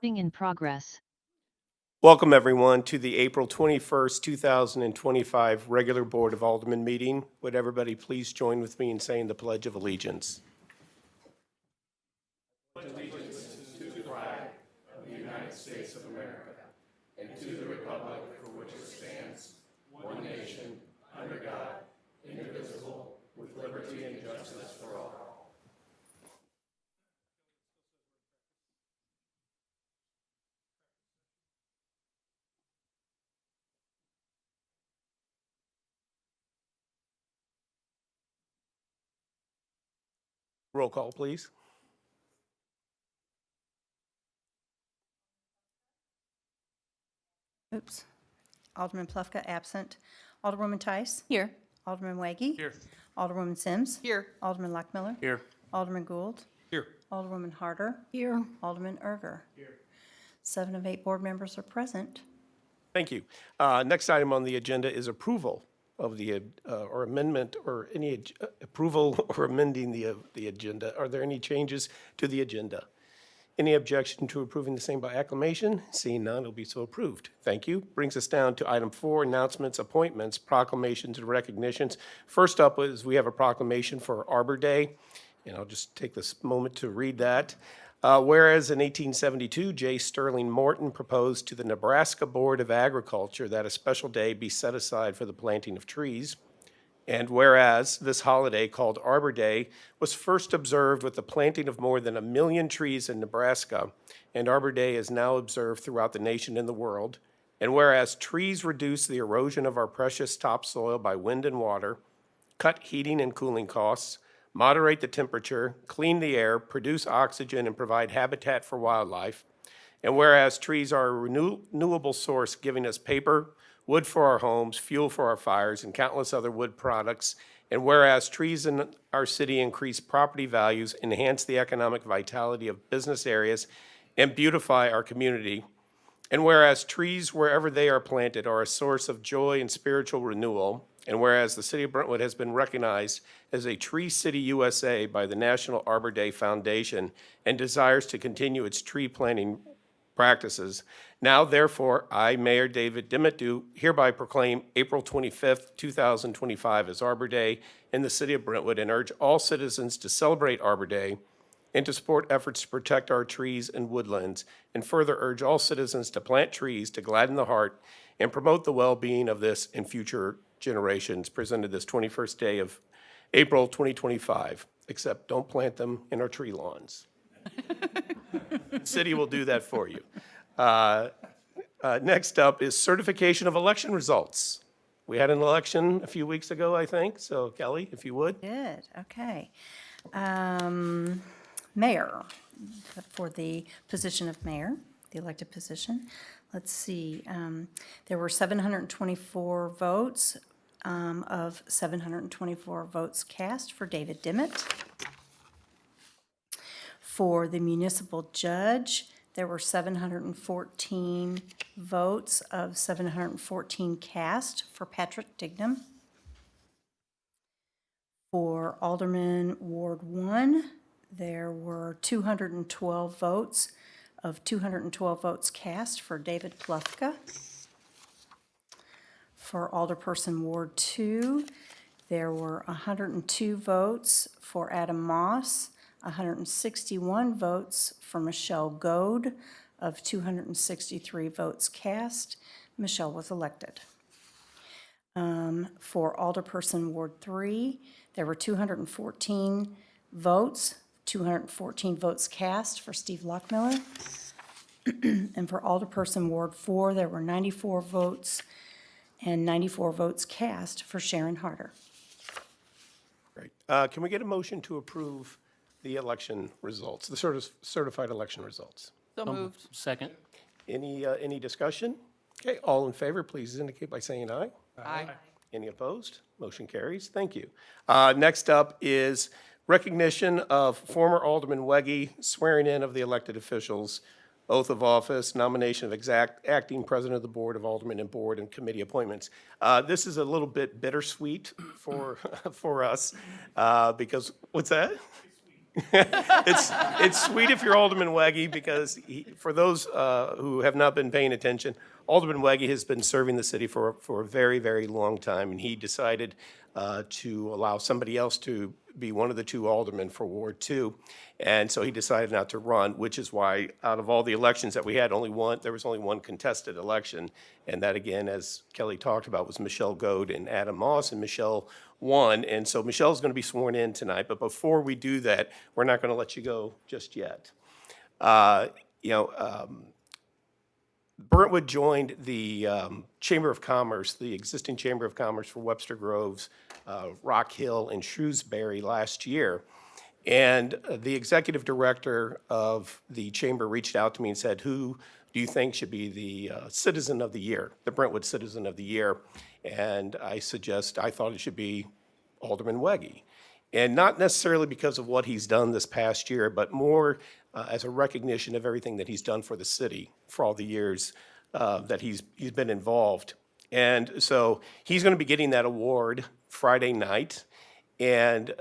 In progress. Welcome, everyone, to the April 21st, 2025 regular Board of Aldermen meeting. Would everybody please join with me in saying the Pledge of Allegiance? Roll call, please. Oops. Alderman Plufka absent. Alderwoman Tice. Here. Alderman Waggy. Here. Alderwoman Sims. Here. Alderman Lockmiller. Here. Alderman Gould. Here. Alderwoman Harder. Here. Alderman Erger. Here. 7 of 8 board members are present. Thank you. Next item on the agenda is approval of the, or amendment, or any approval or amending the agenda. Are there any changes to the agenda? Any objection to approving the same by acclamation? Seeing none, it'll be so approved. Thank you. Brings us down to item 4, announcements, appointments, proclamations, and recognitions. First up is we have a proclamation for Arbor Day, and I'll just take this moment to read that. Whereas in 1872, J. Sterling Morton proposed to the Nebraska Board of Agriculture that a special day be set aside for the planting of trees. And whereas this holiday, called Arbor Day, was first observed with the planting of more than 1 million trees in Nebraska, and Arbor Day is now observed throughout the nation and the world. And whereas trees reduce the erosion of our precious topsoil by wind and water, cut heating and cooling costs, moderate the temperature, clean the air, produce oxygen, and provide habitat for wildlife. And whereas trees are a renewable source giving us paper, wood for our homes, fuel for our fires, and countless other wood products. And whereas trees in our city increase property values, enhance the economic vitality of business areas, and beautify our community. And whereas trees, wherever they are planted, are a source of joy and spiritual renewal. And whereas the city of Brentwood has been recognized as a Tree City USA by the National Arbor Day Foundation and desires to continue its tree planting practices. Now, therefore, I, Mayor David Dimmitt, do hereby proclaim April 25th, 2025 as Arbor Day in the city of Brentwood and urge all citizens to celebrate Arbor Day and to support efforts to protect our trees and woodlands, and further urge all citizens to plant trees to gladden the heart and promote the well-being of this and future generations, presented this 21st day of April 2025, except don't plant them in our tree lawns. The city will do that for you. Next up is certification of election results. We had an election a few weeks ago, I think. So Kelly, if you would. Good, okay. Mayor, for the position of mayor, the elected position. Let's see, there were 724 votes. Of 724 votes cast for David Dimmitt. For the municipal judge, there were 714 votes of 714 cast for Patrick Dignam. For Alderman Ward 1, there were 212 votes of 212 votes cast for David Plufka. For Alderperson Ward 2, there were 102 votes for Adam Moss, 161 votes for Michelle Goad. Of 263 votes cast, Michelle was elected. For Alderperson Ward 3, there were 214 votes, 214 votes cast for Steve Lockmiller. And for Alderperson Ward 4, there were 94 votes and 94 votes cast for Sharon Harder. Great. Can we get a motion to approve the election results, the certified election results? So moved. Second. Any discussion? Okay, all in favor, please indicate by saying aye. Aye. Any opposed? Motion carries. Thank you. Next up is recognition of former Alderman Wegge, swearing in of the elected officials, oath of office, nomination of acting president of the Board of Aldermen and board and committee appointments. This is a little bit bittersweet for us because, what's that? It's sweet if you're Alderman Weggie because for those who have not been paying attention, Alderman Weggie has been serving the city for a very, very long time, and he decided to allow somebody else to be one of the two aldermen for Ward 2. And so he decided not to run, which is why out of all the elections that we had, there was only one contested election. And that, again, as Kelly talked about, was Michelle Goad and Adam Moss, and Michelle won. And so Michelle's going to be sworn in tonight. But before we do that, we're not going to let you go just yet. Brentwood joined the Chamber of Commerce, the existing Chamber of Commerce for Webster Groves, Rock Hill, and Shrewsbury last year. And the executive director of the chamber reached out to me and said, who do you think should be the citizen of the year, the Brentwood citizen of the year? And I thought it should be Alderman Weggie. And not necessarily because of what he's done this past year, but more as a recognition of everything that he's done for the city for all the years that he's been involved. And so he's going to be getting that award Friday night. And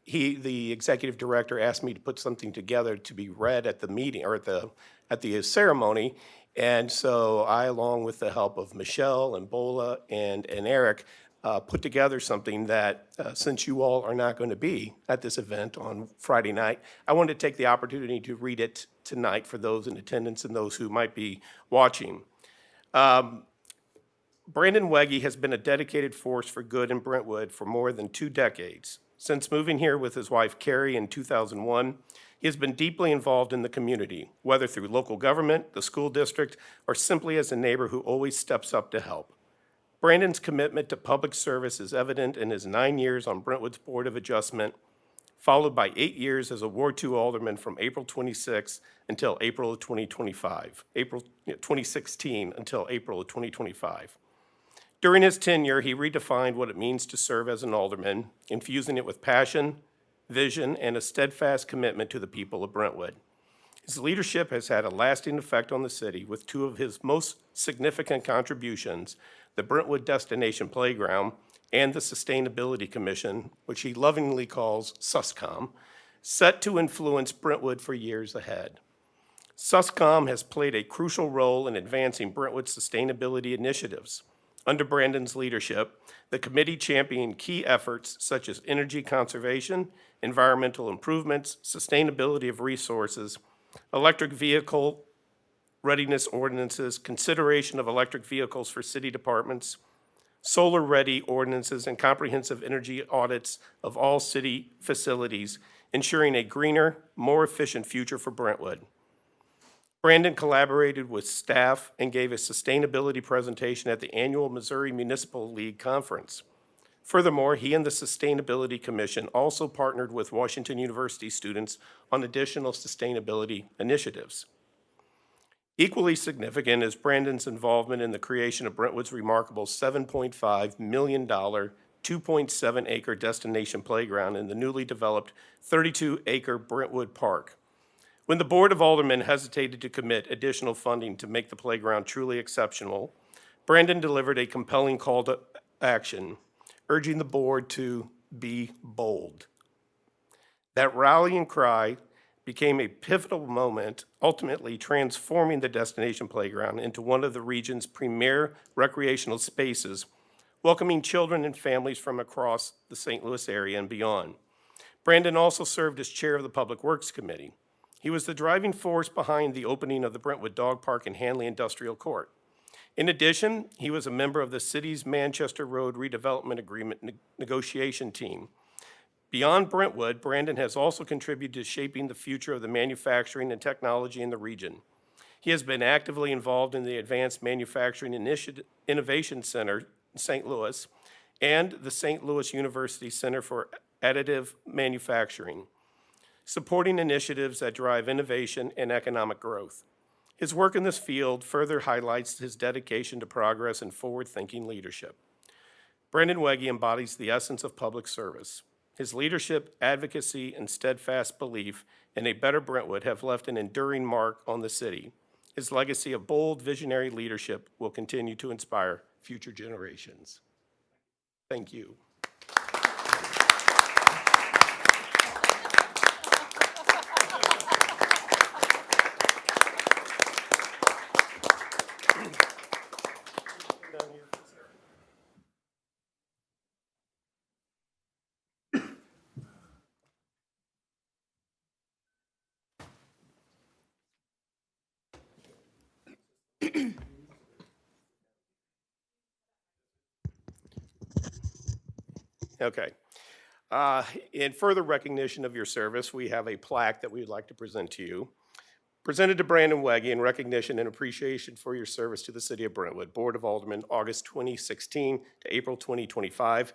the executive director asked me to put something together to be read at the meeting or at the ceremony. And so I, along with the help of Michelle and Bola and Eric, put together something that, since you all are not going to be at this event on Friday night, I wanted to take the opportunity to read it tonight for those in attendance and those who might be watching. Brandon Weggie has been a dedicated force for good in Brentwood for more than 2 decades. Since moving here with his wife Carrie in 2001, he has been deeply involved in the community, whether through local government, the school district, or simply as a neighbor who always steps up to help. Brandon's commitment to public service is evident in his 9 years on Brentwood's Board of Adjustment, followed by 8 years as a Ward 2 alderman from April 26 until April of 2025, April 2016 until April of 2025. During his tenure, he redefined what it means to serve as an alderman, infusing it with passion, vision, and a steadfast commitment to the people of Brentwood. His leadership has had a lasting effect on the city, with 2 of his most significant contributions, the Brentwood Destination Playground and the Sustainability Commission, which he lovingly calls SUSCOM, set to influence Brentwood for years ahead. SUSCOM has played a crucial role in advancing Brentwood's sustainability initiatives. Under Brandon's leadership, the committee championed key efforts such as energy conservation, environmental improvements, sustainability of resources, electric vehicle readiness ordinances, consideration of electric vehicles for city departments, solar-ready ordinances, and comprehensive energy audits of all city facilities, ensuring a greener, more efficient future for Brentwood. Brandon collaborated with staff and gave a sustainability presentation at the annual Missouri Municipal League Conference. Furthermore, he and the Sustainability Commission also partnered with Washington University students on additional sustainability initiatives. Equally significant is Brandon's involvement in the creation of Brentwood's remarkable $7.5 million, 2.7-acre destination playground in the newly developed 32-acre Brentwood Park. When the Board of Aldermen hesitated to commit additional funding to make the playground truly exceptional, Brandon delivered a compelling call to action, urging the board to be bold. That rallying cry became a pivotal moment, ultimately transforming the destination playground into one of the region's premier recreational spaces, welcoming children and families from across the St. Louis area and beyond. Brandon also served as chair of the Public Works Committee. He was the driving force behind the opening of the Brentwood Dog Park and Hanley Industrial Court. In addition, he was a member of the city's Manchester Road Redevelopment Agreement negotiation team. Beyond Brentwood, Brandon has also contributed to shaping the future of the manufacturing and technology in the region. He has been actively involved in the Advanced Manufacturing Innovation Center in St. Louis and the St. Louis University Center for Additive Manufacturing, supporting initiatives that drive innovation and economic growth. His work in this field further highlights his dedication to progress and forward-thinking leadership. Brandon Weggie embodies the essence of public service. His leadership, advocacy, and steadfast belief in a better Brentwood have left an enduring mark on the city. His legacy of bold, visionary leadership will continue to inspire future generations. Thank you. Okay. In further recognition of your service, we have a plaque that we would like to present to you. Presented to Brandon Wegge in recognition and appreciation for your service to the City of Brentwood, Board of Aldermen, August 2016 to April 2025.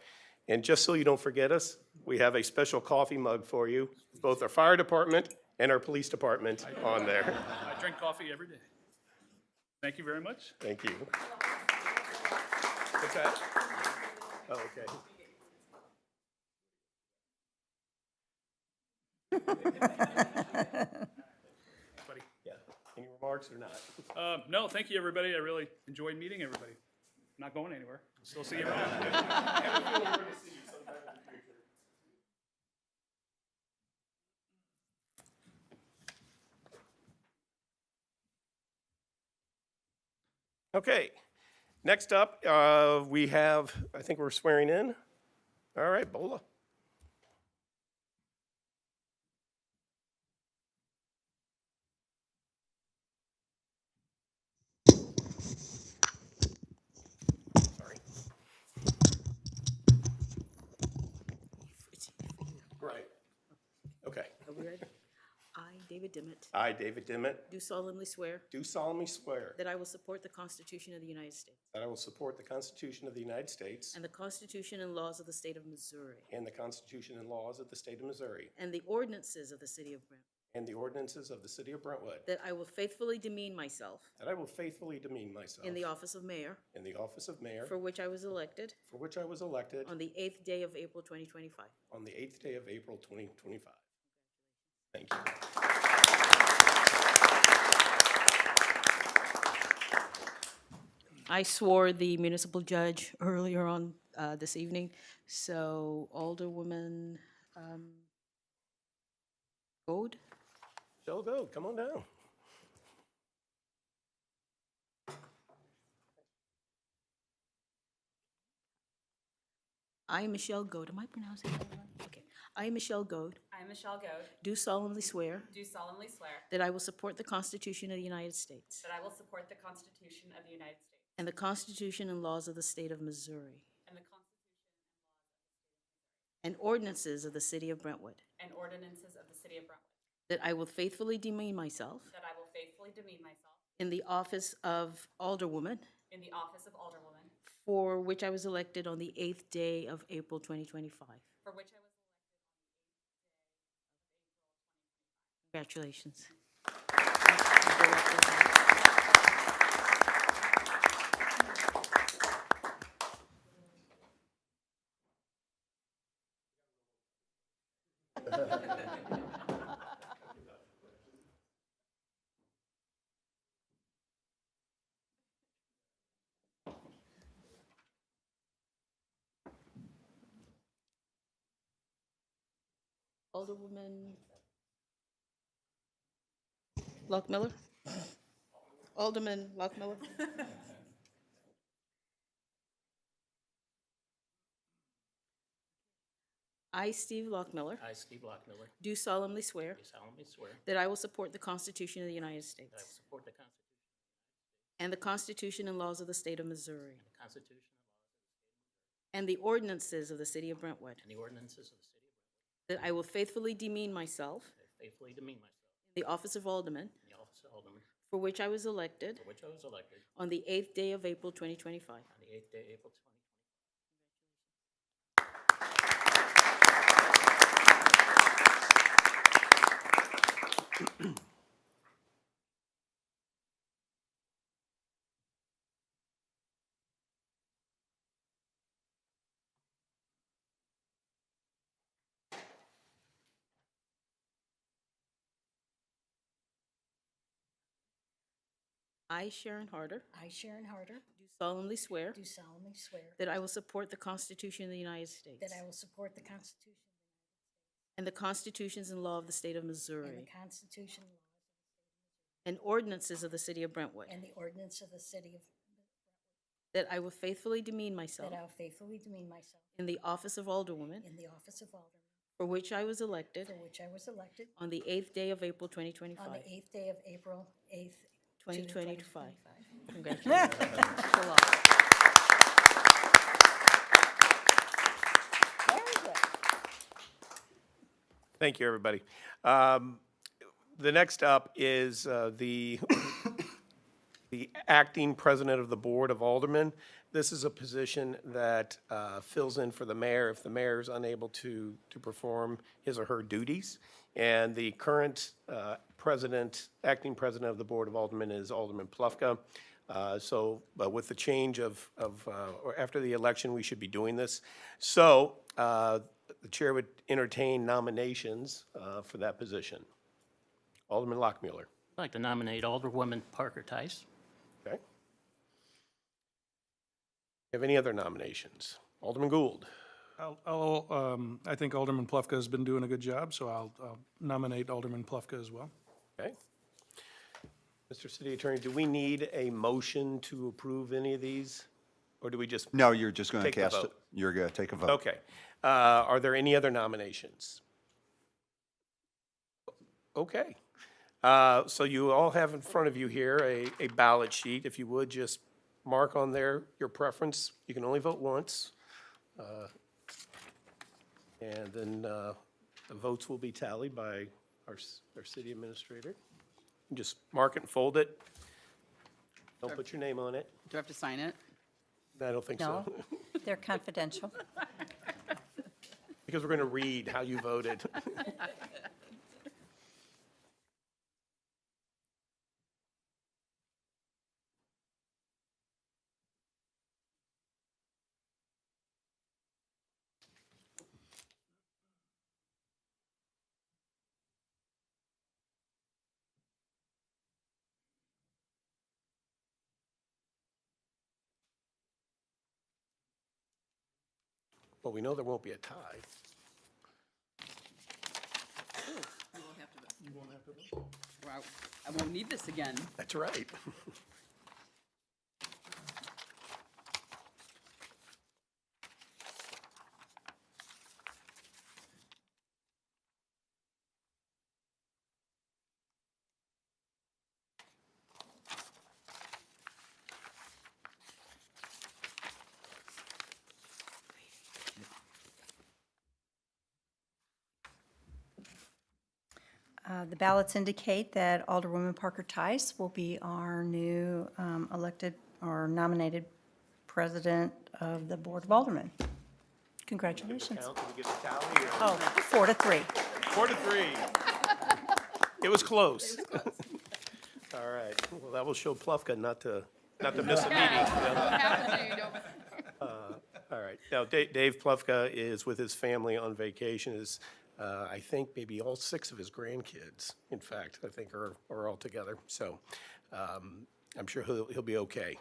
And just so you don't forget us, we have a special coffee mug for you, both our fire department and our police department on there. I drink coffee every day. Thank you very much. Thank you. What's that? Oh, okay. Buddy. Yeah. Any remarks or not? No, thank you, everybody. I really enjoyed meeting everybody. Not going anywhere. Still see you around. Okay. Next up, we have, I think we're swearing in. All right, Bola. Sorry. Right. Okay. Are we ready? I, David Dimmitt, I, David Dimmitt, do solemnly swear do solemnly swear that I will support the Constitution of the United States that I will support the Constitution of the United States and the Constitution and laws of the State of Missouri and the Constitution and laws of the State of Missouri and the ordinances of the City of Brentwood, and the ordinances of the City of Brentwood, that I will faithfully demean myself that I will faithfully demean myself in the office of mayor, in the office of mayor, for which I was elected for which I was elected on the 8th day of April 2025. on the 8th day of April 2025. Thank you. I swore the municipal judge earlier on this evening, so Alderwoman Gold? Shall go. Come on down. I, Michelle Goad, am I pronouncing that right? Okay. I, Michelle Goad, I, Michelle Goad, do solemnly swear do solemnly swear that I will support the Constitution of the United States that I will support the Constitution of the United States and the Constitution and laws of the State of Missouri and the Constitution and ordinances of the City of Brentwood, and ordinances of the City of Brentwood, that I will faithfully demean myself that I will faithfully demean myself in the office of Alderwoman, in the office of Alderwoman, for which I was elected on the 8th day of April 2025. for which I was Congratulations. Alderwoman Lockmiller? Alderman Lockmiller? I, Steve Lockmiller, I, Steve Lockmiller, do solemnly swear do solemnly swear that I will support the Constitution of the United that I will States support the Constitution and the Constitution and laws of the State of Missouri and the Constitution and laws and the ordinances of the City of Brentwood, and the ordinances of the City of Brentwood, that I will faithfully demean myself that I faithfully demean myself in the office of Alderman, in the office of Alderman, for which I was elected for which I was elected on the 8th day of April 2025. on the 8th day, April 2020. I, Sharon Harder, I, Sharon Harder, do solemnly swear do solemnly swear that I will support the Constitution of the United States that I will support the Constitution and the constitutions and law of the State of and Missouri the Constitution laws and ordinances of the City of Brentwood, and the ordinance of the City of, that I will faithfully demean myself that I will faithfully demean myself in the office of Alderwoman, in the office of Alderman, for which I was elected for which I was elected on the 8th day of April on 2025. the 8th day of April 8th, 2020 to 5. Congratulations. Thanks a lot. Thank you, everybody. The next up is the acting president of the Board of Aldermen. This is a position that fills in for the mayor if the mayor is unable to perform his or her duties. And the current acting president of the Board of Aldermen is Alderman Plufka. But with the change or after the election, we should be doing this. So the chair would entertain nominations for that position. Alderman Lockmuller. I'd like to nominate Alderwoman Parker Tice. Okay. Have any other nominations? Alderman Gould. I think Alderman Plufka has been doing a good job, so I'll nominate Alderman Plufka as well. Okay. Mr. City Attorney, do we need a motion to approve any of these? Or do we just? No, you're just going to Take the cast it. vote. You're going to take a vote. Okay. Are there any other nominations? Okay. So you all have in front of you here a ballot sheet. If you would just mark on there your preference. You can only vote once. And then the votes will be tallied by our city administrator. You just mark it and fold it. Don't put your name on it. Do I have to sign it? I don't think No, so. they're confidential. Because we're going to read how you voted. Well, we know there won't be a tie. You won't have to vote. Wow, I won't need this again. That's right. The ballots indicate that Alderwoman Parker Tice will be our new elected or nominated president of the Board of Aldermen. Congratulations. Count, did we get a tally? Or? Oh, 4-3. 4-3. It was close. All right. Well, that will show Plufka not to miss a meeting. You know? All right. Now, Dave Plufka is with his family on vacation. I think maybe all 6 of his grandkids, in fact, I think are all together. So I'm sure he'll be okay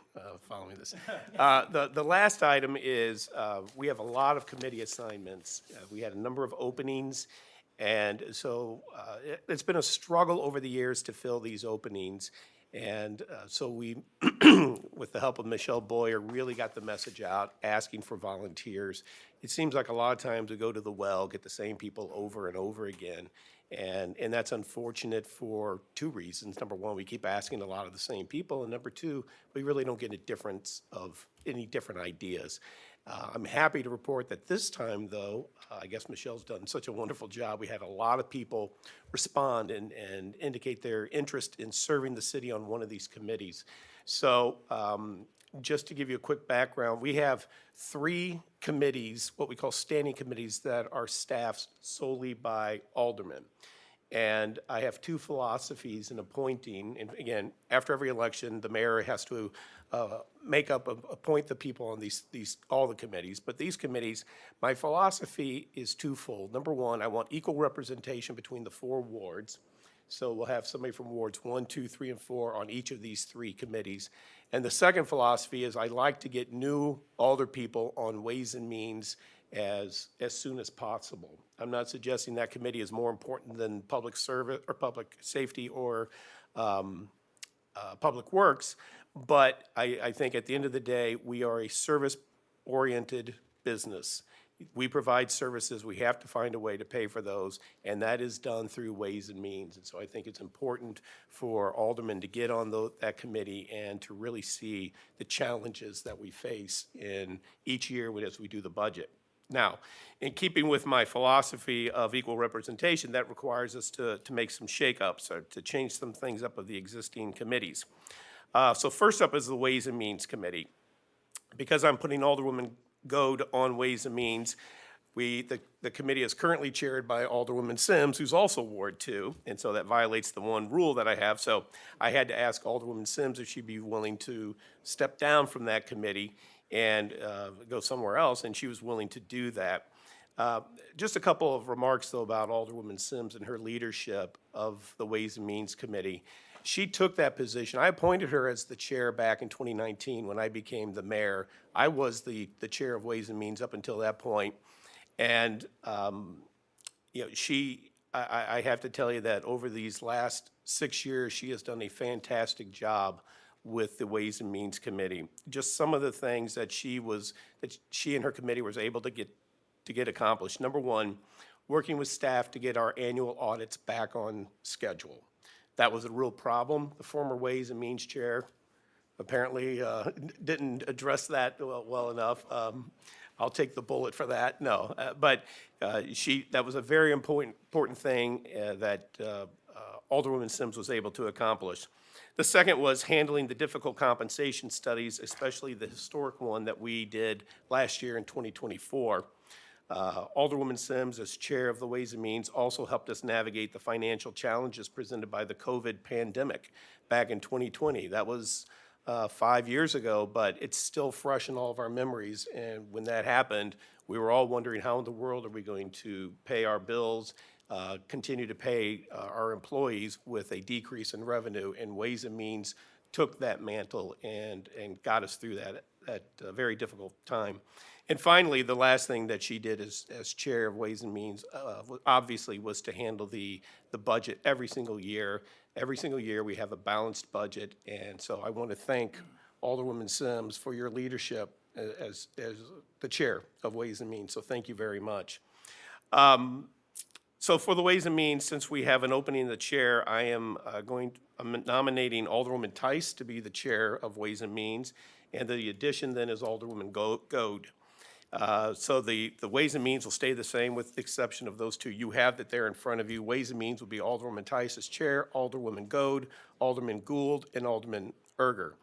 following this. The last item is we have a lot of committee assignments. We had a number of openings, and so it's been a struggle over the years to fill these openings. And so we, with the help of Michelle Boyer, really got the message out, asking for volunteers. It seems like a lot of times we go to the well, get the same people over and over again. And that's unfortunate for 2 reasons. Number one, we keep asking a lot of the same people. And number 2, we really don't get a difference of any different ideas. I'm happy to report that this time, though, I guess Michelle's done such a wonderful job. We had a lot of people respond and indicate their interest in serving the city on one of these committees. So just to give you a quick background, we have 3 committees, what we call standing committees, that are staffed solely by aldermen. And I have 2 philosophies in appointing. And again, after every election, the mayor has to appoint the people on all the committees. But these committees, my philosophy is twofold. Number one, I want equal representation between the 4 wards. So we'll have somebody from wards 1, 2, 3, and 4 on each of these 3 committees. And the second philosophy is I like to get new alder people on Ways and Means as soon as possible. I'm not suggesting that committee is more important than public service or public safety or public works, but I think at the end of the day, we are a service-oriented business. we provide services, we have to find a way to pay for those, and that is done through Ways and Means. And so I think it's important for aldermen to get on that committee and to really see the challenges that we face in each year as we do the budget. Now, in keeping with my philosophy of equal representation, that requires us to make some shakeups or to change some things up of the existing committees. So first up is the Ways and Means Committee. Because I'm putting Alderwoman Goad on Ways and Means, the committee is currently chaired by Alderwoman Sims, who's also Ward 2, and so that violates the one rule that I have. So I had to ask Alderwoman Sims if she'd be willing to step down from that committee and go somewhere else, and she was willing to do that. Just a couple of remarks, though, about Alderwoman Sims and her leadership of the Ways and Means Committee. She took that position. I appointed her as the chair back in 2019 when I became the mayor. I was the chair of Ways and Means up until that point. And, you know, I have to tell you that over these last 6 years, she has done a fantastic job with the Ways and Means Committee. Just some of the things that she and her committee was able to get accomplished. Number one, working with staff to get our annual audits back on schedule. That was a real problem. The former Ways and Means Chair apparently didn't address that well enough. I'll take the bullet for that. No, but that was a very important thing that Alderwoman Sims was able to accomplish. The second was handling the difficult compensation studies, especially the historic one that we did last year in 2024. Alderwoman Sims, as chair of the Ways and Means, also helped us navigate the financial challenges presented by the COVID pandemic back in 2020. That was 5 years ago, but it's still fresh in all of our memories. And when that happened, we were all wondering, how in the world are we going to pay our bills, continue to pay our employees with a decrease in revenue? And Ways and Means took that mantle and got us through that very difficult time. And finally, the last thing that she did as chair of Ways and Means, obviously, was to handle the budget every single year. Every single year, we have a balanced budget, and so I want to thank Alderwoman Sims for your leadership as the chair of Ways and Means, so thank you very much. So for the Ways and Means, since we have an opening in the chair, I'm nominating Alderwoman Tice to be the chair of Ways and Means, and the addition then is Alderwoman Goad. So the Ways and Means will stay the same with the exception of those two. You have that there in front of you. Ways and Means will be Alderwoman Tice as chair, Alderwoman Goad, Alderman Gould, and Alderman Erger.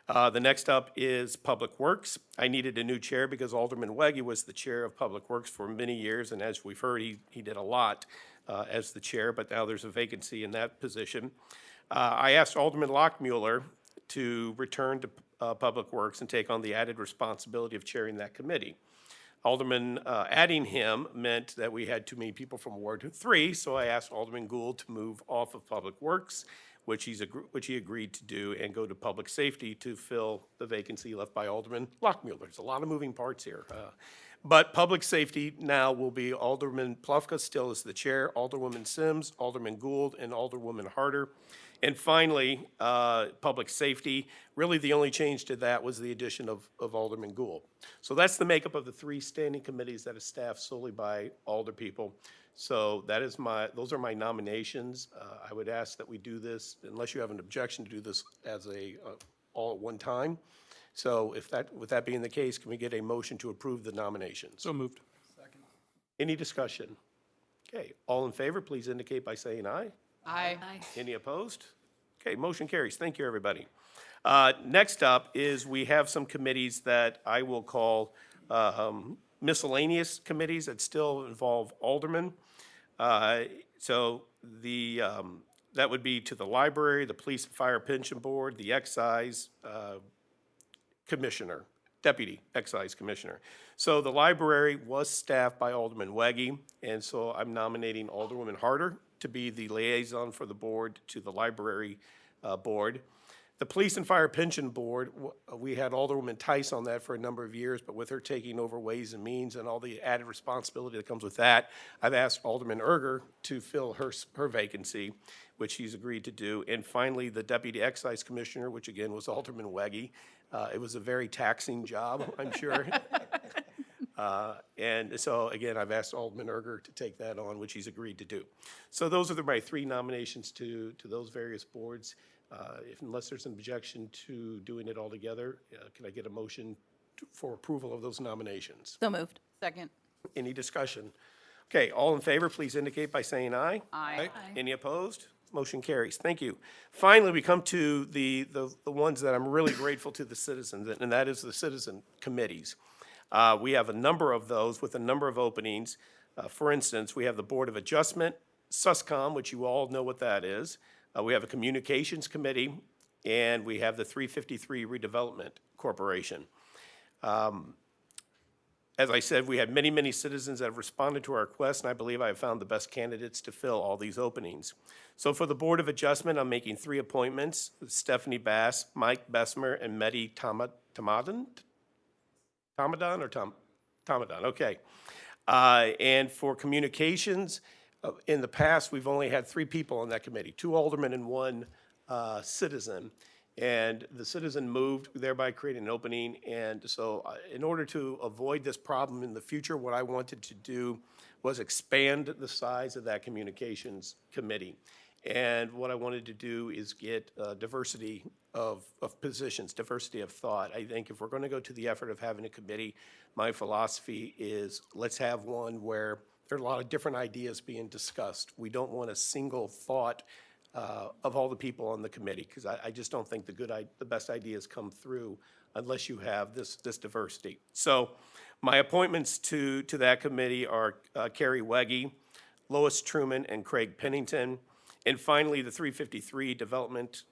The next up is Public Works. I needed a new chair because Alderman Wegge was the chair of Public Works for many years, and as we've heard, he did a lot as the chair, but now there's a vacancy in that position. I asked Alderman Lockmuller to return to Public Works and take on the added responsibility of chairing that committee. Alderman adding him meant that we had too many people from Ward 3, so I asked Alderman Gould to move off of Public Works, which he agreed to do, and go to Public Safety to fill the vacancy left by Alderman Lockmuller. There's a lot of moving parts here. But Public Safety now will be Alderman Plufka still as the chair, Alderwoman Sims, Alderman Gould, and Alderwoman Harder. And finally, Public Safety, really the only change to that was the addition of Alderman Gould. So that's the makeup of the three standing committees that is staffed solely by alder people. So those are my nominations. I would ask that we do this, unless you have an objection, to do this as all at one time. So with that being the case, can we get a motion to approve the nominations? So moved. Any discussion? Okay, all in favor, please indicate by saying aye. Aye. Any opposed? Okay, motion carries. Thank you, everybody. Next up is we have some committees that I will call miscellaneous committees that still involve aldermen. So that would be to the library, the police and fire pension board, the excise commissioner, deputy excise commissioner. So the library was staffed by Alderman Wegge, and so I'm nominating Alderwoman Harder to be the liaison for the board to the library board. The Police and Fire Pension Board, we had Alderwoman Tice on that for a number of years, but with her taking over Ways and Means and all the added responsibility that comes with that, I've asked Alderman Erger to fill her vacancy, which he's agreed to do. And finally, the Deputy Excise Commissioner, which again was Alderman Wegge. It was a very taxing job, I'm sure. And so, again, I've asked Alderman Erger to take that on, which he's agreed to do. So those are my 3 nominations to those various boards. Unless there's an objection to doing it all together, can I get a motion for approval of those nominations? So moved. Second. Any discussion? Okay, all in favor, please indicate by saying aye. Aye. Any opposed? Motion carries. Thank you. Finally, we come to the ones that I'm really grateful to the citizens, and that is the citizen committees. We have a number of those with a number of openings. For instance, we have the Board of Adjustment, SUSCOM, which you all know what that is. We have a Communications Committee, and we have the 353 Redevelopment Corporation. As I said, we had many, many citizens that have responded to our request, and I believe I have found the best candidates to fill all these openings. So for the Board of Adjustment, I'm making 3 appointments: Stephanie Bass, Mike Bessemer, and Mehdi Tamadan, okay. And for Communications, in the past, we've only had 3 people on that committee, 2 aldermen and 1 citizen. And the citizen moved, thereby creating an opening. And so in order to avoid this problem in the future, what I wanted to do was expand the size of that communications committee. And what I wanted to do is get diversity of positions, diversity of thought. I think if we're going to go to the effort of having a committee, my philosophy is let's have one where there are a lot of different ideas being discussed. We don't want a single thought of all the people on the committee, because I just don't think the best ideas come through unless you have this diversity. So my appointments to that committee are Carrie Wegge, Lois Truman, and Craig Pennington. And finally, the 353 Development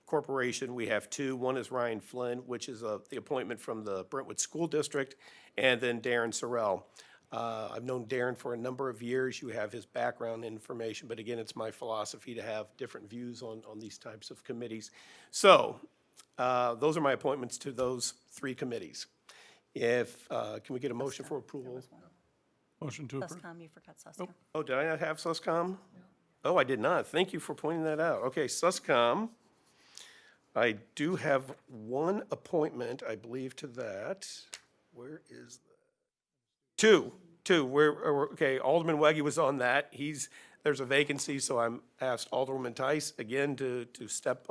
Corporation, we have 2. One is Ryan Flynn, which is the appointment from the Brentwood School District, and then Darren Sorrell. I've known Darren for a number of years. You have his background information, but again, it's my philosophy to have different views on these types of committees. So those are my appointments to those 3 committees. Can we get a motion for approval? Motion to approve. SUSCOM, you forgot SUSCOM. Oh, did I not have SUSCOM? Oh, I did not. Thank you for pointing that out. Okay, SUSCOM. I do have 1 appointment, I believe, to that. Where is that? 2. Okay, Alderman Wegge was on that. There's a vacancy, so I'm asked Alderwoman Tice again to step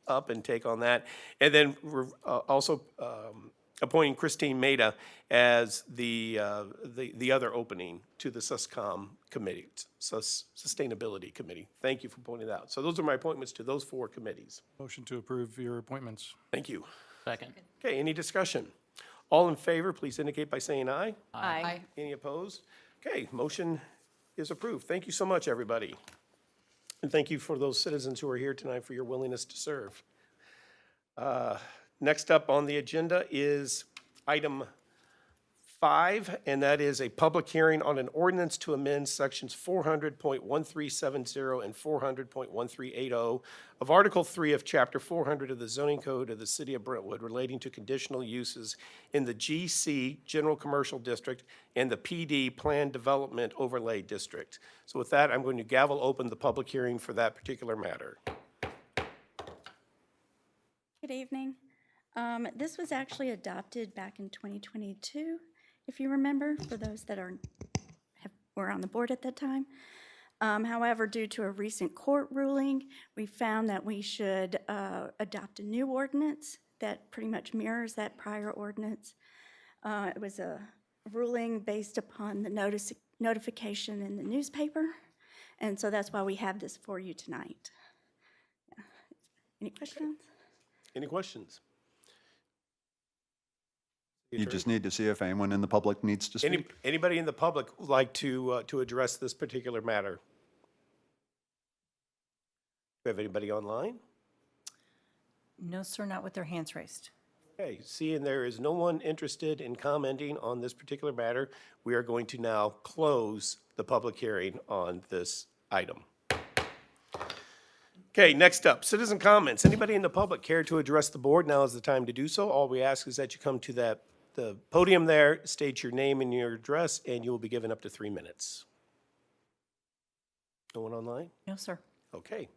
up and take on that. And then we're also appointing Christine Maida as the other opening to the SUSCOM committee, Sustainability Committee. Thank you for pointing that out. So those are my appointments to those 4 committees. Motion to approve your appointments. Thank you. Second. Okay, any discussion? All in favor, please indicate by saying aye. Aye. Any opposed? Okay, motion is approved. Thank you so much, everybody. And thank you for those citizens who are here tonight for your willingness to serve. Next up on the agenda is item 5, and that is a public hearing on an ordinance to amend sections 400.1370 and 400.1380 of Article 3 of Chapter 400 of the Zoning Code of the City of Brentwood relating to conditional uses in the GC General Commercial District and the PD Planned Development Overlay District. So with that, I'm going to gavel open the public hearing for that particular matter. Good evening. This was actually adopted back in 2022, if you remember, for those that were on the board at that time. However, due to a recent court ruling, we found that we should adopt a new ordinance that pretty much mirrors that prior ordinance. It was a ruling based upon the notification in the newspaper, and so that's why we have this for you tonight. Yeah. Any questions? Any questions? You just need to see if anyone in the public needs to speak. Anybody in the public would like to address this particular matter? Do we have anybody online? No, sir, not with their hands raised. Okay, seeing there is no one interested in commenting on this particular matter, we are going to now close the public hearing on this item. Okay, next up, citizen comments. Anybody in the public care to address the board? Now is the time to do so. All we ask is that you come to the podium there, state your name and your address, and you will be given up to 3 minutes. No one online? No, sir. Okay.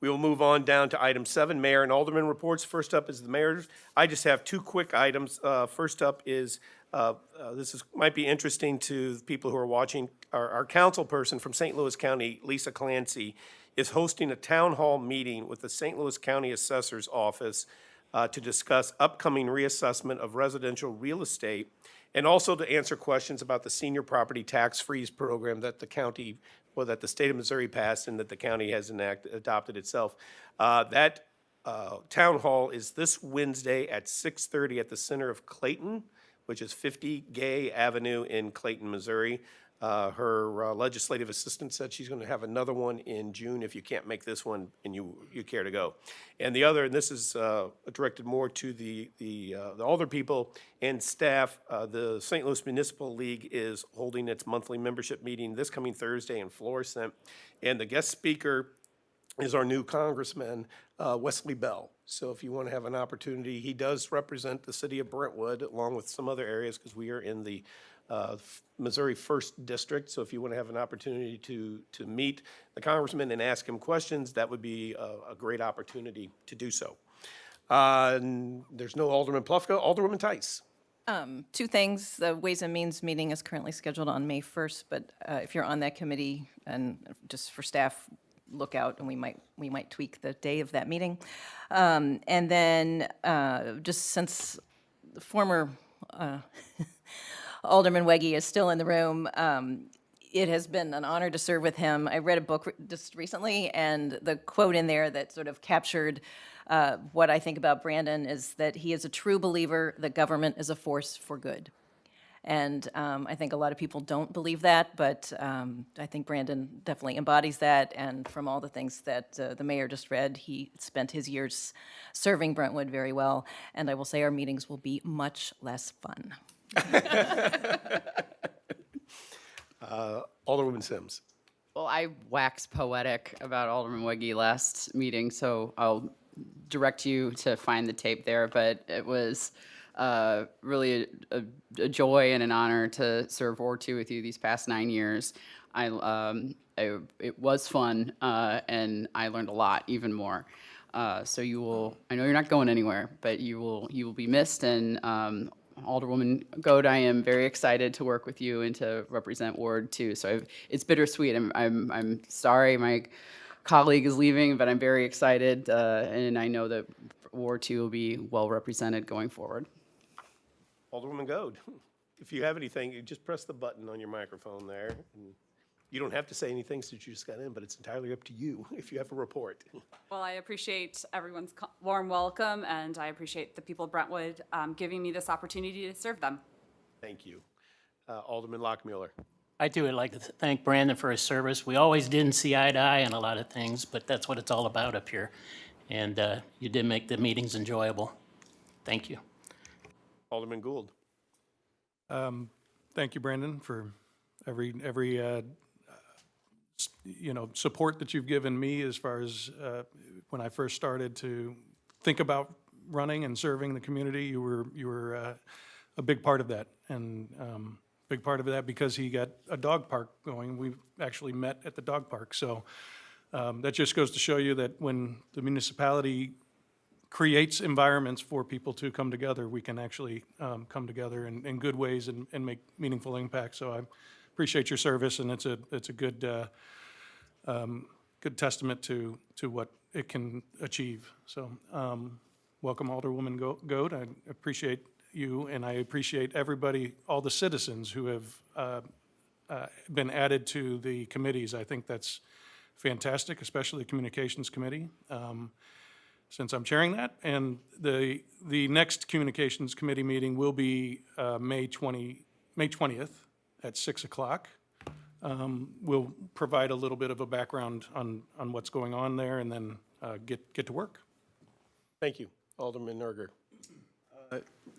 We will move on down to item 7, Mayor and Alderman reports. First up is the mayor's. I just have 2 quick items. First up is might be interesting to people who are watching. Our council person from St. Louis County, Lisa Clancy, is hosting a town hall meeting with the St. Louis County Assessor's Office to discuss upcoming reassessment of residential real estate and also to answer questions about the senior property tax freeze program that the county, well, that the state of Missouri passed and that the county has adopted itself. That town hall is this Wednesday at 6:30 at the center of Clayton, which is 50 Gay Avenue in Clayton, Missouri. Her legislative assistant said she's going to have another one in June if you can't make this one and you care to go. And the other, and this is directed more to the older people and staff, the St. Louis Municipal League is holding its monthly membership meeting this coming Thursday in Florissant. And the guest speaker is our new Congressman, Wesley Bell. So if you want to have an opportunity, he does represent the city of Brentwood along with some other areas because we are in the Missouri 1st District. So if you want to have an opportunity to meet the congressman and ask him questions, that would be a great opportunity to do so. There's no Alderman Plufka. Alderwoman Tice. Two things. The Ways and Means meeting is currently scheduled on May 1st, but if you're on that committee, and just for staff, look out, and we might tweak the day of that meeting. And then just since the former Alderman Wegge is still in the room, it has been an honor to serve with him. I read a book just recently, and the quote in there that sort of captured what I think about Brandon is that he is a true believer that government is a force for good. And I think a lot of people don't believe that, but I think Brandon definitely embodies that. And from all the things that the mayor just read, he spent his years serving Brentwood very well. And I will say our meetings will be much less fun. Alderwoman Sims. Well, I waxed poetic about Alderman Wegge last meeting, so I'll direct you to find the tape there. But it was really a joy and an honor to serve Ward 2 with you these past 9 years. It was fun, and I learned a lot, even more. So you will, I know you're not going anywhere, but you will be missed. And Alderwoman Goad, I am very excited to work with you and to represent Ward 2. So it's bittersweet. I'm sorry my colleague is leaving, but I'm very excited, and I know that Ward 2 will be well represented going forward. Alderwoman Goad, if you have anything, you just press the button on your microphone there. And you don't have to say anything since you just got in, but it's entirely up to you if you have a report. Well, I appreciate everyone's warm welcome, and I appreciate the people of Brentwood giving me this opportunity to serve them. Thank you. Alderman Lockmuller. I too would like to thank Brandon for his service. We always didn't see eye to eye on a lot of things, but that's what it's all about up here. And you did make the meetings enjoyable. Thank you. Alderman Gould. Thank you, Brandon, for every support that you've given me as far as when I first started to think about running and serving the community. You were a big part of that, and big part of that because he got a dog park going. We actually met at the dog park, so that just goes to show you that when the municipality creates environments for people to come together, we can actually come together in good ways and make meaningful impact. So I appreciate your service, and it's a good good testament to what it can achieve. So welcome, Alderwoman Goad. I appreciate you, and I appreciate everybody, all the citizens who have been added to the committees. I think that's fantastic, especially the Communications Committee, since I'm chairing that. And the next Communications Committee meeting will be May 20th at 6 o'clock. We'll provide a little bit of a background on what's going on there, and then get to work. Thank you. Alderman Nerger.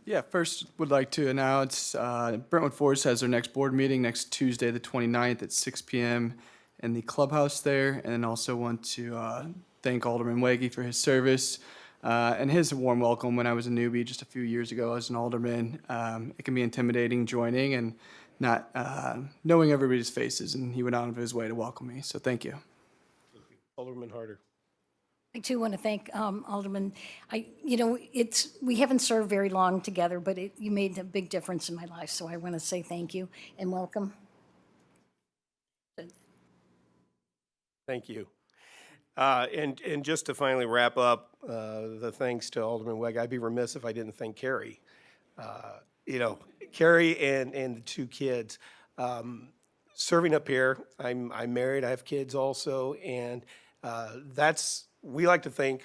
Yeah, first would like to announce Brentwood Forest has their next board meeting next Tuesday, the 29th at 6 p.m. in the clubhouse there. And then also want to thank Alderman Wegge for his service and his warm welcome when I was a newbie just a few years ago as an alderman. It can be intimidating joining and not knowing everybody's faces, and he went out of his way to welcome me. So thank you. Alderman Harder. I too want to thank Alderman. We haven't served very long together, but you made a big difference in my life, so I want to say thank you and welcome. Thank you. And just to finally wrap up, the thanks to Alderman Weg, I'd be remiss if I didn't thank Carrie. Carrie and the two kids. Serving up here, I'm married, I have kids also, and we like to think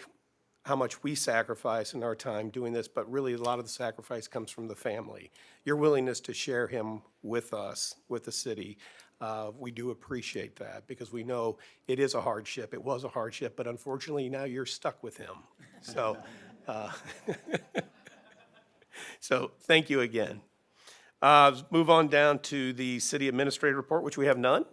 how much we sacrifice in our time doing this, but really a lot of the sacrifice comes from the family. Your willingness to share him with us, with the city, we do appreciate that because we know it is a hardship. It was a hardship, but unfortunately now you're stuck with him. So, so thank you again. Move on down to the city administrator report, which we have none.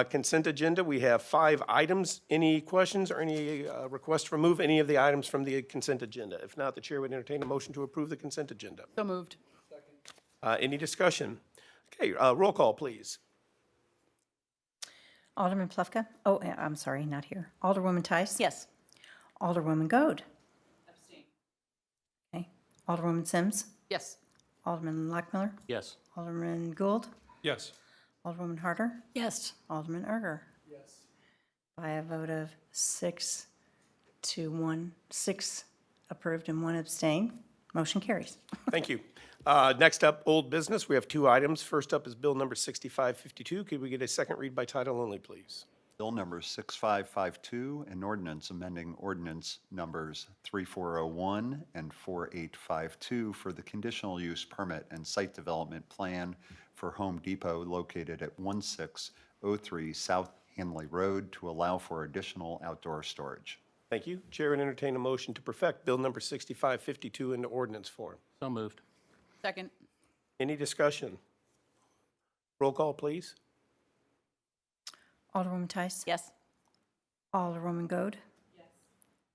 Consent agenda, we have 5 items. Any questions or any requests to remove any of the items from the consent agenda? If not, the chair would entertain a motion to approve the consent agenda. So moved. Any discussion? Okay, roll call, please. Alderman Plufka? Oh, I'm sorry, not here. Alderwoman Tice? Yes. Alderwoman Goad? Abstain. Okay. Alderwoman Sims? Yes. Alderman Lockmiller? Yes. Alderman Gould? Yes. Alderwoman Harder? Yes. Alderman Erger? Yes. By a vote of 6 to 1, 6 approved and 1 abstain, motion carries. Thank you. Next up, old business. We have 2 items. First up is bill number 6552. Could we get a second read by title only, please? Bill number 6552, an ordinance amending ordinance numbers 3401 and 4852 for the conditional use permit and site development plan for Home Depot located at 1603 South Hanley Road to allow for additional outdoor storage. Thank you. Chair would entertain a motion to perfect bill number 6552 into ordinance form. So moved. Second. Any discussion? Roll call, please. Alderwoman Tice? Yes. Alderwoman Goad? Yes.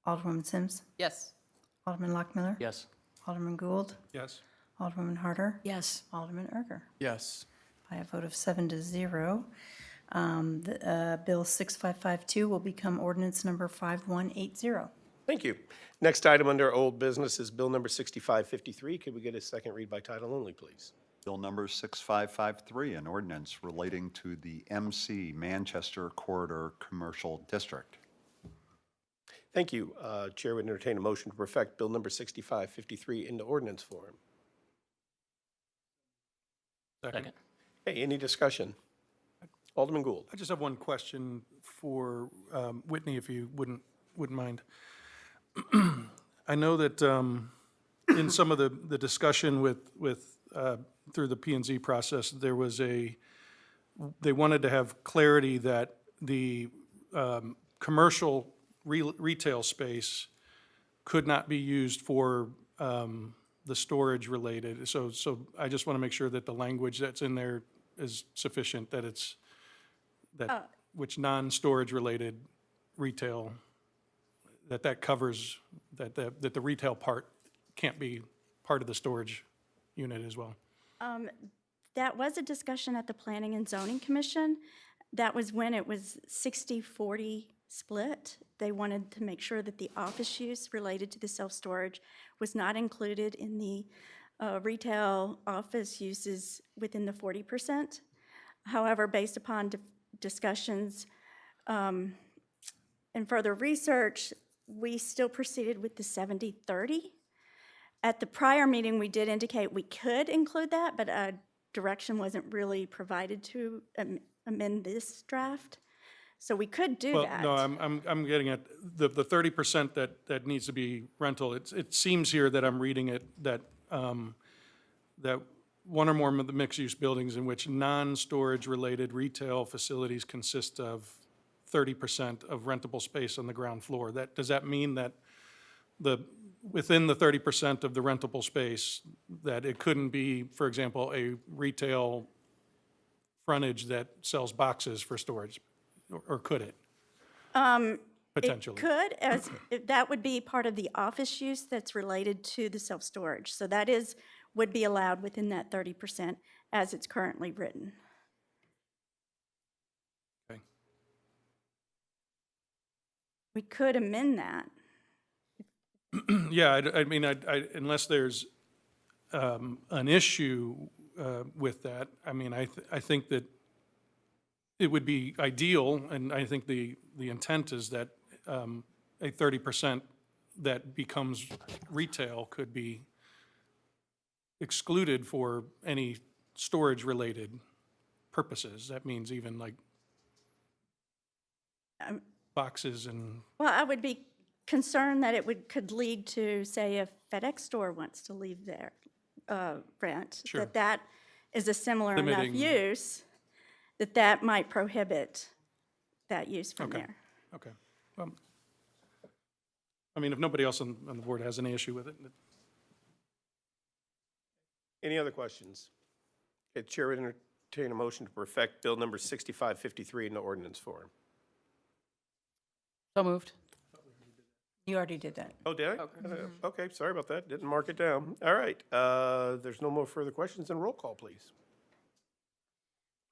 Alderwoman Sims? Yes. Alderman Lockmiller? Yes. Alderman Gould? Yes. Alderwoman Harder? Yes. Alderman Erger? Yes. By a vote of 7 to 0, Bill 6552 will become ordinance number 5180. Thank you. Next item under old business is bill number 6553. Could we get a second read by title only, please? Bill number 6553, an ordinance relating to the MC Manchester Corridor Commercial District. Thank you. Chair would entertain a motion to perfect bill number 6553 into ordinance form. Second. Hey, any discussion? Alderman Gould. I just have one question for Whitney, if you wouldn't mind. I know that in some of the discussion with through the P&Z process, there was they wanted to have clarity that the commercial retail space could not be used for the storage related. So I just want to make sure that the language that's in there is sufficient, that it's which non-storage related retail, that covers, that the retail part can't be part of the storage unit as well. That was a discussion at the Planning and Zoning Commission. That was when it was 60-40 split. They wanted to make sure that the office use related to the self-storage was not included in the retail office uses within the 40%. However, based upon discussions and further research, we still proceeded with the 70-30. At the prior meeting, we did indicate we could include that, but direction wasn't really provided to amend this draft. So we could do that. Well, no, I'm getting at the 30% that needs to be rental. It seems here that I'm reading it that that one or more of the mixed-use buildings in which non-storage related retail facilities consist of 30% of rentable space on the ground floor. Does that mean that within the 30% of the rentable space, that it couldn't be, for example, a retail frontage that sells boxes for storage, or could it? Potentially. It could, that would be part of the office use that's related to the self-storage. So that would be allowed within that 30% as it's currently written. Okay. We could amend that. Yeah, I mean, unless there's an issue with that, I mean, I think that it would be ideal, and I think the intent is that a 30% that becomes retail could be excluded for any storage-related purposes. That means even like boxes and, Well, I would be concerned that could lead to, say, if FedEx store wants to leave their rent, Sure. that is a similar enough Limiting- use, that might prohibit that use from Okay. there. okay. Well, I mean, if nobody else on the board has any issue with it, Any other questions? Okay, Chair would entertain a motion to perfect Bill number 6553 into ordinance form. So moved. You already did that. Oh, did I? Okay, sorry about that. Didn't mark it down. All right, there's no more further questions, and roll call, please.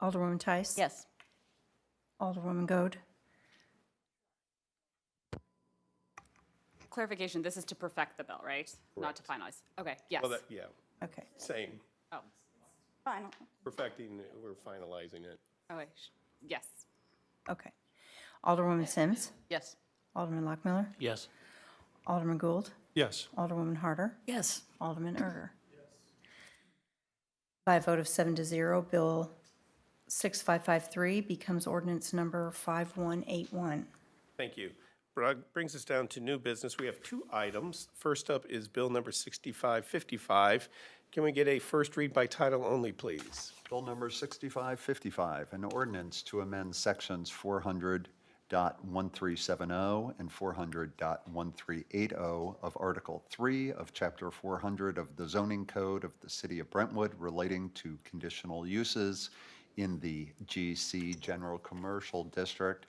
Alderwoman Tice? Yes. Alderwoman Goode? Clarification, this is to perfect the bill, right? Not to finalize. Okay, yes. Well, yeah, Okay. same. Oh, Final. Perfecting, we're finalizing it. okay, yes. Okay. Alderwoman Sims? Yes. Alderman Lockmiller? Yes. Alderman Gould? yes. Alderwoman Harder? Yes. Alderman Erger? By a vote of 7-0, Bill 6553 becomes ordinance number 5181. Thank you. Brings us down to new business. We have two items. First up is Bill number 6555. Can we get a first read by title only, please? Bill number 6555, an ordinance to amend sections 400.1370 and 400.1380 of Article 3 of Chapter 400 of the Zoning Code of the City of Brentwood relating to conditional uses in the GC General Commercial District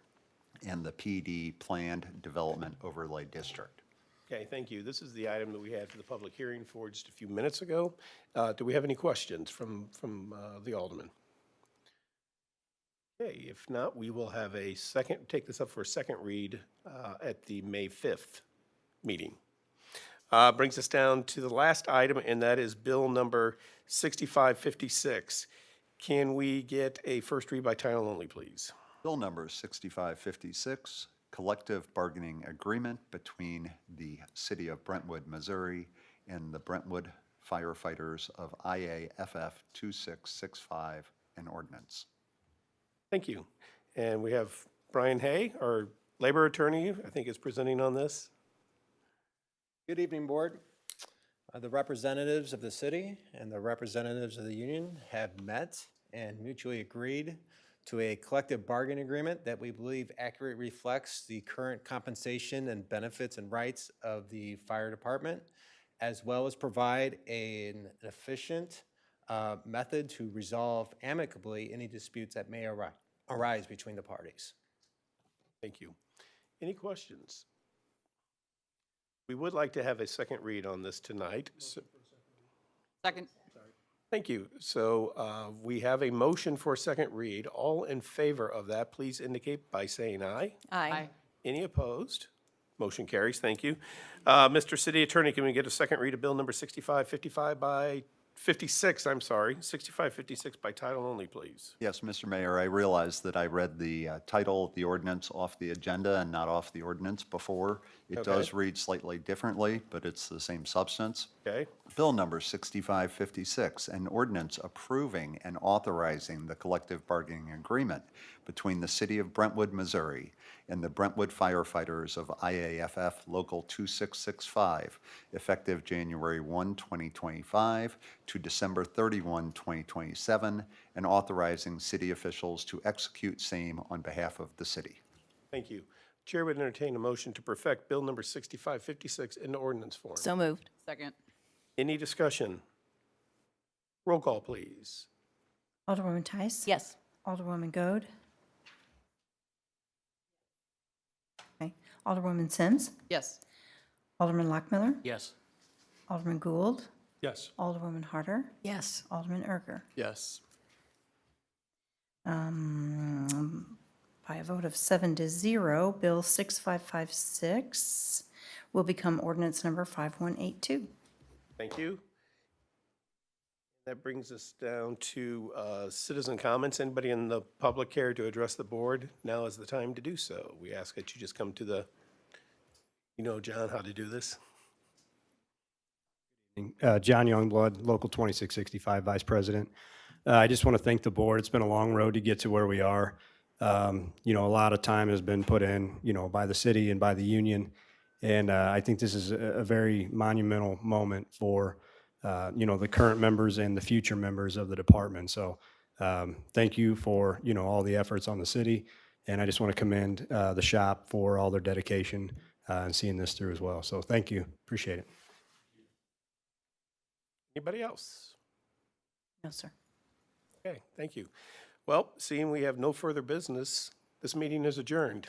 and the PD Planned Development Overlay District. Okay, thank you. This is the item that we had for the public hearing for just a few minutes ago. Do we have any questions from the alderman? Okay, if not, we will have take this up for a second read at the May 5th meeting. Brings us down to the last item, and that is Bill number 6556. Can we get a first read by title only, please? Bill number 6556, collective bargaining agreement between the City of Brentwood, Missouri and the Brentwood firefighters of IAFF 2665, an ordinance. Thank you. And we have Brian Hay, our labor attorney, I think is presenting on this. Good evening, Board. The representatives of the city and the representatives of the union have met and mutually agreed to a collective bargain agreement that we believe accurately reflects the current compensation and benefits and rights of the fire department, as well as provide an efficient method to resolve amicably any disputes that may arise between the parties. Thank you. Any questions? We would like to have a second read on this tonight. Second. Thank you. So we have a motion for a second read. All in favor of that, please indicate by saying aye. Aye. Any opposed? Motion carries. Thank you. Mr. City Attorney, can we get a second read of Bill number 6555 by 56, I'm sorry, 6556 by title only, please? Yes, Mr. Mayor, I realize that I read the title of the ordinance off the agenda and not off the ordinance before. It does read slightly differently, but it's the same substance. Okay. Bill number 6556, an ordinance approving and authorizing the collective bargaining agreement between the City of Brentwood, Missouri and the Brentwood firefighters of IAFF Local 2665, effective January 1, 2025 to December 31, 2027, and authorizing city officials to execute same on behalf of the city. Thank you. Chair would entertain a motion to perfect Bill number 6556 into ordinance form. So moved. Second. Any discussion? Roll call, please. Alderwoman Tice? Yes. Alderwoman Goode? Okay. Alderwoman Sims? Yes. Alderman Lockmiller? Yes. Alderman Gould? Yes. Alderwoman Harder? Yes. Alderman Erger? Yes. By a vote of 7-0, Bill 6556 will become ordinance number 5182. Thank you. That brings us down to citizen comments. Anybody in the public care to address the board? Now is the time to do so. We ask that you just come to the, you know, John, how to do this. John Youngblood, Local 2665 Vice President. I just want to thank the board. It's been a long road to get to where we are. You know, a lot of time has been put in, you know, by the city and by the union. And I think this is a very monumental moment for, you know, the current members and the future members of the department. So thank you for, you know, all the efforts on the city. And I just want to commend the shop for all their dedication and seeing this through as well. So thank you. Appreciate it. Anybody else? No, sir. Okay, thank you. Well, seeing we have no further business, this meeting is adjourned.